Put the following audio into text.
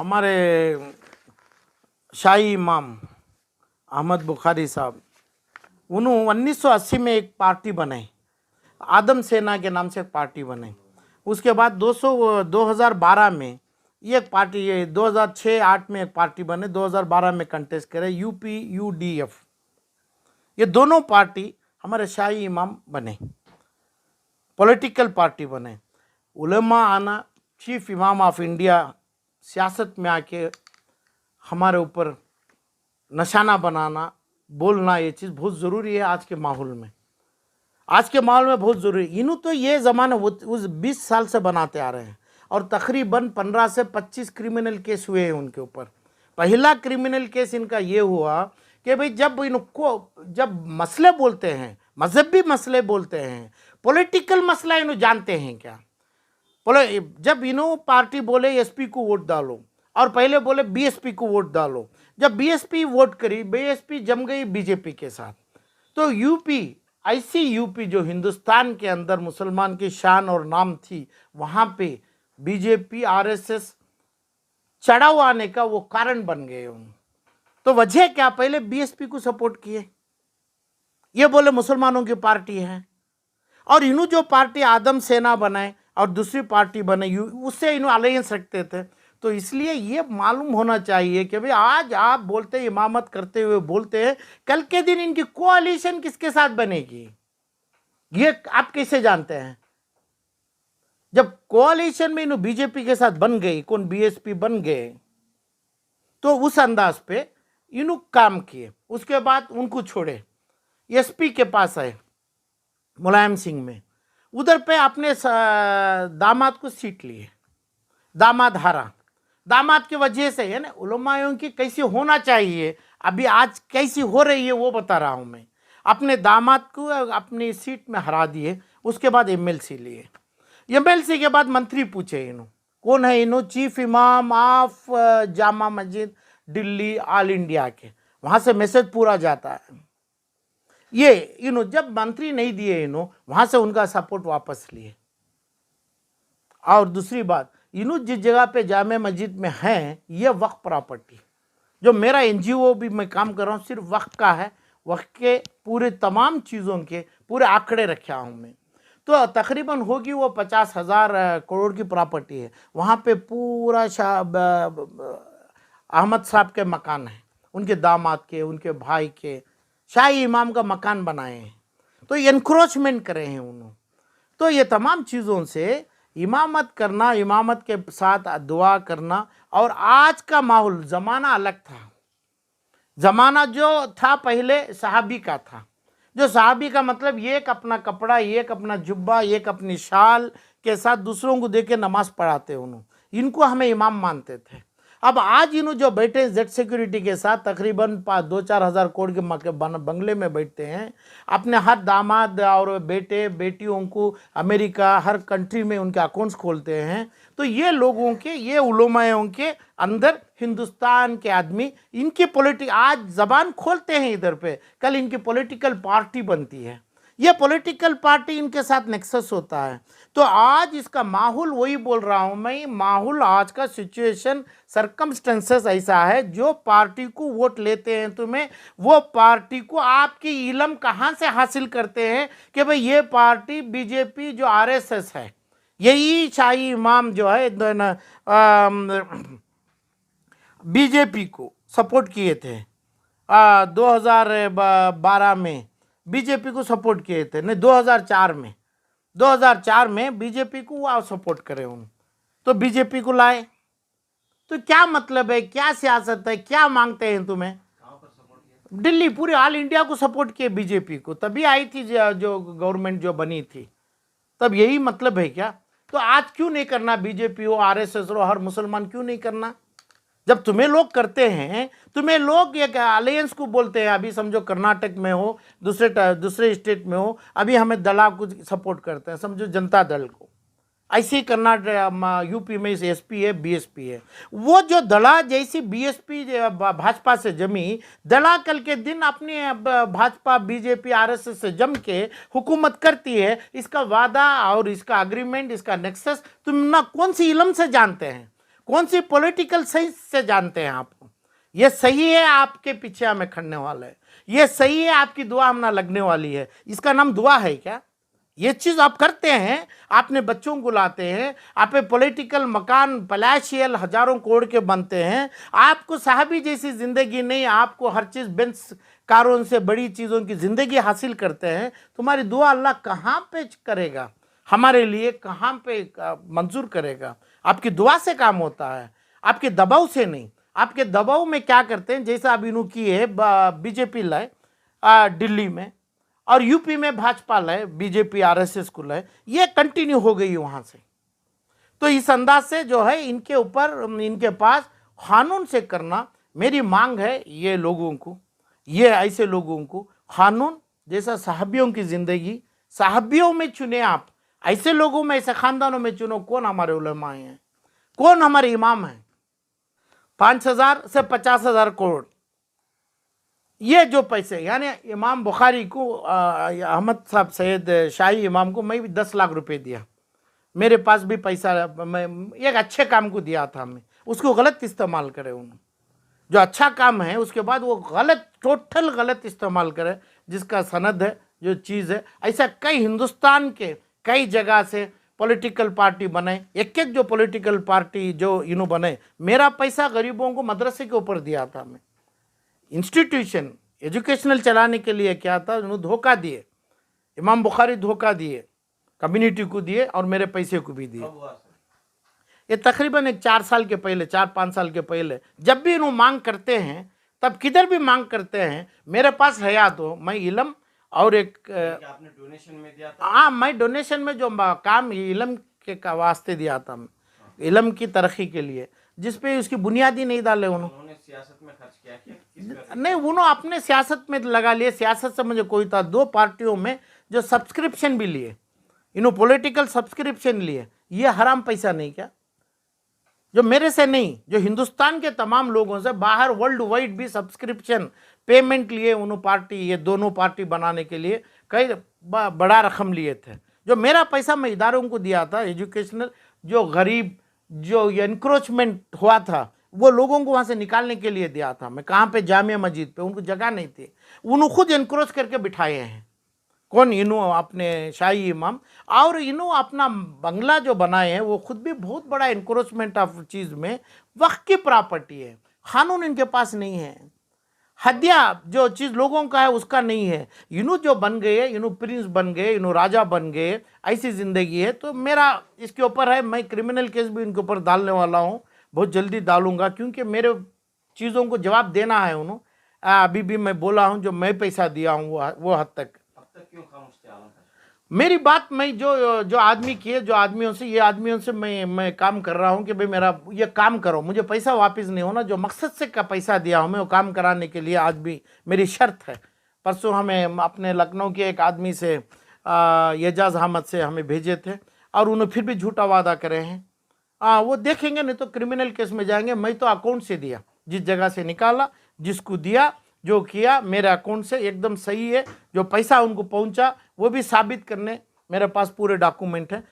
हमारे शाही इमाम अहमद बुखारी साहब, उन्होंने 1980 में एक पार्टी बनाई, आदम सेना के नाम से एक पार्टी बनाई। उसके बाद 2012 में ये एक पार्टी, ये 2006-8 में एक पार्टी बने, 2012 में कंटेस्ट करे, UPUDF। ये दोनों पार्टी हमारे शाही इमाम बने, पॉलिटिकल पार्टी बने। उलमा आना, चीफ इमाम ऑफ इंडिया सियासत में आके हमारे ऊपर निशाना बनाना, बोलना, ये चीज़ बहुत ज़रूरी है आज के माहौल में। आज के माहौल में बहुत ज़रूरी। इन्हों तो ये ज़माना उस 20 साल से बनाते आ रहे हैं और तकरीबन 15 से 25 क्रिमिनल केस हुए हैं उनके ऊपर। पहला क्रिमिनल केस इनका ये हुआ कि भाई जब मसले बोलते हैं, मजहबी मसले बोलते हैं, पॉलिटिकल मसला इन्हों जानते हैं क्या? जब इन्हों पार्टी बोले एसपी को वोट डालो और पहले बोले बीएसपी को वोट डालो, जब बीएसपी वोट करी, बीएसपी जम गई बीजेपी के साथ। तो यूपी जो हिंदुस्तान के अंदर मुसलमान की शान और नाम थी, वहाँ पे बीजेपी आरएसएस चढ़ाव आने का वो कारण बन गए। तो वजह क्या? पहले बीएसपी को सपोर्ट किए, ये बोले मुसलमानों की पार्टी है, और इन्हों जो पार्टी आदम सेना बनाए और दूसरी पार्टी बने, उससे इन्हों अलायंस रखते थे। तो इसलिए ये मालूम होना चाहिए कि भाई आज आप बोलते हैं, इमामत करते हुए बोलते हैं, कल के दिन इनकी कोalition किसके साथ बनेगी ये आप कैसे जानते हैं? जब कोalition में इन्हों बीजेपी के साथ बन गई, कौन बीएसपी बन गए, तो उस अंदाज पे इन्हों काम किए। उसके बाद उनको छोड़े, एसपी के पास आए मुलायम सिंह में, उधर पे अपने दामाद को सीट लिए, दामाद हारा। दामाद की वजह से है ना, उलमायों की कैसी होना चाहिए, अभी आज कैसी हो रही है वो बता रहा हूँ मैं। अपने दामाद को अपनी सीट में हरा दिए, उसके बाद एमएलसी लिए। एमएलसी के बाद मंत्री पूछे इन्हों, कौन है इन्हों? चीफ इमाम of Jama Masjid Delhi all India के, वहाँ से मैसेज पूरा जाता है। ये इन्हों जब मंत्री नहीं दिए, इन्हों वहाँ से उनका सपोर्ट वापस लिए। और दूसरी बात, इन्हों जिस जगह पे जामे मस्जिद में हैं, ये वक्फ प्रॉपर्टी, जो मेरा एनजीओ भी मैं काम कर रहा हूँ, सिर्फ वक्फ का है। वक्फ के पूरे तमाम चीज़ों के पूरे आंकड़े रखा हूँ मैं। तो तकरीबन होगी वो 50,000 करोड़ की प्रॉपर्टी है। वहाँ पे पूरा अहमद साहब के मकान है, उनके दामाद के, उनके भाई के, शाही इमाम का मकान बनाए हैं। तो एनक्रोचमेंट करे हैं उन्होंने। तो ये तमाम चीज़ों से इमामत करना, इमामत के साथ दुआ करना। और आज का माहौल, ज़माना अलग था। ज़माना जो था पहले सहाबी का था, जो सहाबी का मतलब एक अपना कपड़ा, एक अपना जुब्बा, एक अपनी शाल के साथ दूसरों को देके नमाज पढ़ाते उन्होंने, इनको हमें इमाम मानते थे। अब आज इन्हों जो बैठे जेड सिक्योरिटी के साथ, तकरीबन 2-4 हज़ार करोड़ के बंगले में बैठते हैं, अपने हर दामाद और बेटे बेटियों को अमेरिका, हर कंट्री में उनके अकाउंट्स खोलते हैं। तो ये लोगों के, ये उलमायों के अंदर हिंदुस्तान के आदमी, इनकी आज ज़बान खोलते हैं इधर पे, कल इनकी पॉलिटिकल पार्टी बनती है, ये पॉलिटिकल पार्टी इनके साथ नेक्सस होता है। तो आज इसका माहौल, वही बोल रहा हूँ मैं, माहौल आज का सिचुएशन, सरकमस्टेंसेस ऐसा है, जो पार्टी को वोट लेते हैं तुम्हें, वो पार्टी को आपकी इलम कहाँ से हासिल करते हैं कि भाई ये पार्टी बीजेपी जो आरएसएस है, यही शाही इमाम जो है बीजेपी को सपोर्ट किए थे 2012 में, बीजेपी को सपोर्ट किए थे, नहीं 2004 में बीजेपी को आप सपोर्ट करें उन, तो बीजेपी को लाए। तो क्या मतलब है, क्या सियासत है, क्या मांगते हैं तुम्हें? दिल्ली, पूरे ऑल इंडिया को सपोर्ट किए बीजेपी को, तभी आई थी जो गवर्नमेंट जो बनी थी, तब यही मतलब है क्या? तो आज क्यों नहीं करना? बीजेपी हो, आरएसएस हो, हर मुसलमान क्यों नहीं करना? जब तुम्हें लोग करते हैं, तुम्हें लोग एक अलायंस को बोलते हैं, अभी समझो कर्नाटक में हो, दूसरे स्टेट में हो, अभी हमें दला को सपोर्ट करते हैं, समझो जनता दल को। ऐसे ही कर्नाटक, यूपी में एसपी है, बीएसपी है। वो जो दला जैसी बीएसपी भाजपा से जमी, दला कल के दिन अपनी भाजपा बीजेपी आरएसएस से जम के हुकूमत करती है, इसका वादा और इसका अग्रीमेंट, इसका नेक्सस तुम ना कौन सी इलम से जानते हैं? कौन सी पॉलिटिकल साइंस से जानते हैं आप? ये सही है आपके पीछे हमें खड़ने वाला है, ये सही है आपकी दुआ हम ना लगने वाली है, इसका नाम दुआ है क्या? ये चीज आप करते हैं, आपने बच्चों को लाते हैं, आप पॉलिटिकल मकान पलाशियल हजारों करोड़ के बनते हैं, आपको साहबी जैसी जिंदगी नहीं, आपको हर चीज बेंच कारों से बड़ी चीजों की जिंदगी हासिल करते हैं, तुम्हारी दुआ अल्लाह कहाँ पे करेगा? हमारे लिए कहाँ पे मंजूर करेगा? आपकी दुआ से काम होता है, आपके दबाव से नहीं। आपके दबाव में क्या करते हैं, जैसा अभी इन्हों की है बीजेपी लाए दिल्ली में, और यूपी में भाजपा लाए, बीजेपी आरएसएस को लाए, ये कंटिन्यू हो गई वहाँ से। तो इस अंदाज से जो है इनके ऊपर, इनके पास कानून से करना, मेरी मांग है ये लोगों को, ये ऐसे लोगों को कानून जैसा साहबियों की ज़िंदगी, साहबियों में चुने आप, ऐसे लोगों में, ऐसे ख़ानदानों में चुनो। कौन हमारे उलमा हैं, कौन हमारे इमाम हैं? 5,000 से 50,000 करोड़ ये जो पैसे, यानी इमाम बुखारी को अहमद साहब सैयद शाही इमाम को मैं भी 10 लाख रुपए दिया, मेरे पास भी पैसा, मैं एक अच्छे काम को दिया था, मैं उसको गलत इस्तेमाल करे। उन्होंने जो अच्छा काम है उसके बाद वो गलत, टोटल गलत इस्तेमाल करे, जिसका सनद है, जो चीज़ है। ऐसा कई हिंदुस्तान के कई जगह से पॉलिटिकल पार्टी बने, एक एक जो पॉलिटिकल पार्टी जो इन्हों बने, मेरा पैसा गरीबों को मदरसे के ऊपर दिया था, मैं इंस्टीट्यूशन एजुकेशनल चलाने के लिए क्या था, उन्होंने धोखा दिए, इमाम बुखारी धोखा दिए, कम्युनिटी को दिए और मेरे पैसे को भी दिए। ये तकरीबन एक 4 साल के पहले, 4-5 साल के पहले, जब भी इन्हों मांग करते हैं, तब किधर भी मांग करते हैं, मेरे पास हयात हो, मैं इलम और एक आपने डोनेशन में दिया था? हाँ, मैं डोनेशन में जो काम इलम के का वास्ते दिया था, मैं इलम की तरक्की के लिए, जिस पे उसकी बुनियादी नहीं डाले उन्होंने सियासत में खर्च किया क्या? नहीं, उन्होंने अपने सियासत में लगा लिए। सियासत से मुझे कोई था, 2 पार्टियों में जो सब्सक्रिप्शन भी लिए, इन्होंने पॉलिटिकल सब्सक्रिप्शन लिए, ये हराम पैसा नहीं क्या? जो मेरे से नहीं, जो हिंदुस्तान के तमाम लोगों से, बाहर वर्ल्ड वाइड भी सब्सक्रिप्शन पेमेंट लिए उन्होंने पार्टी, ये दोनों पार्टी बनाने के लिए कई बड़ा रकम लिए थे। जो मेरा पैसा मैं इदारों को दिया था एजुकेशनल, जो गरीब, जो एनक्रोचमेंट हुआ था, वो लोगों को वहाँ से निकालने के लिए दिया था। मैं कहाँ पे, जामिया मस्जिद पे, उनको जगह नहीं थी, उन्होंने खुद एनक्रोच करके बिठाए हैं। कौन? इन्हों अपने शाही इमाम, और इन्हों अपना बंगला जो बनाए हैं वो खुद भी बहुत बड़ा एनक्रोचमेंट ऑफ चीज़ में, वक्त की प्रॉपर्टी है, कानून इनके पास नहीं है, हदिया जो चीज़ लोगों का है उसका नहीं है। इन्हों जो बन गए, इन्हों प्रिंस बन गए, इन्हों राजा बन गए, ऐसी ज़िंदगी है। तो मेरा इसके ऊपर है, मैं क्रिमिनल केस भी इनके ऊपर डालने वाला हूँ, बहुत जल्दी डालूंगा, क्योंकि मेरे चीज़ों को जवाब देना है उन्होंने। अभी भी मैं बोला हूँ, जो मैं पैसा दिया हूँ वो हद तक। अब तक क्यों खामोश थे आलम? मेरी बात, मैं जो आदमी की है, जो आदमियों से, ये आदमियों से मैं काम कर रहा हूँ कि भाई मेरा ये काम करो, मुझे पैसा वापस नहीं होना, जो मकसद से का पैसा दिया हूँ मैं वो काम कराने के लिए आज भी मेरी शर्त है। परसों हमें अपने लखनऊ के एक आदमी से, एजाज अहमद से हमें भेजे थे, और उन्होंने फिर भी झूठा वादा करे हैं। वो देखेंगे, नहीं तो क्रिमिनल केस में जाएंगे। मैं तो अकाउंट से दिया, जिस जगह से निकाला, जिसको दिया, जो किया, मेरे अकाउंट से एकदम सही है। जो पैसा उनको पहुंचा वो भी साबित करने मेरे पास पूरे डॉक्यूमेंट है।